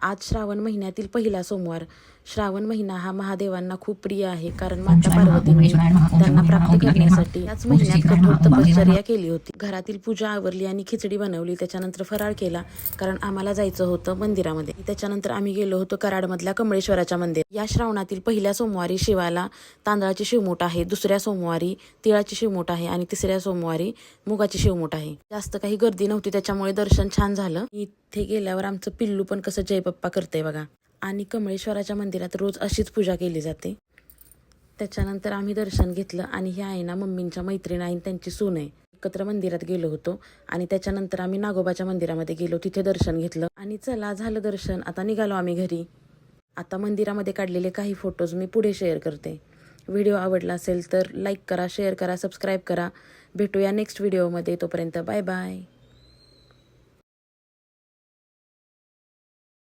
आज श्रावण महिन्यातील पहिला सोमवार. श्रावण महिना हा महादेवांना खूप प्रिय आहे, कारण माता पार्वतींनी त्यांना प्राप्त करण्यासाठी याच महिन्यात कठोर तपश्चर्या केली होती. घरातील पूजा आवरली आणि खिचडी बनवली. त्याच्यानंतर फराळ केला, कारण आम्हाला जायचं होतं मंदिरामध्ये. त्याच्यानंतर आम्ही गेलो होतो कराडमधल्या कमळेश्वराच्या मंदिर. या श्रावणातील पहिल्या सोमवारी शिवाला तांदळाची शिवमूठ आहे, दुसऱ्या सोमवारी तिळाची शिवमूठ आहे आणि तिसऱ्या सोमवारी मुगाची शिवमूठ आहे. जास्त काही गर्दी नव्हती, त्याच्यामुळे दर्शन छान झालं. इथे गेल्यावर आमचं पिल्लू पण कसं जय बाप्पा करते बघा. आणि कमळेश्वराच्या मंदिरात रोज अशीच पूजा केली जाते. त्याच्यानंतर आम्ही दर्शन घेतलं आणि ही आहे ना मम्मींच्या मैत्रीण आहे, त्यांची सून आहे. एकत्र मंदिरात गेलो होतो आणि त्याच्यानंतर आम्ही नागोबाच्या मंदिरामध्ये गेलो, तिथे दर्शन घेतलं आणि चला झालं दर्शन. आता निघालो आम्ही घरी. आता मंदिरामध्ये काढलेले काही फोटोज मी पुढे शेअर करते. व्हिडिओ आवडला असेल तर लाईक करा, शेअर करा, सबस्क्राईब करा. भेटूया नेक्स्ट व्हिडिओमध्ये. तोपर्यंत बाय बाय.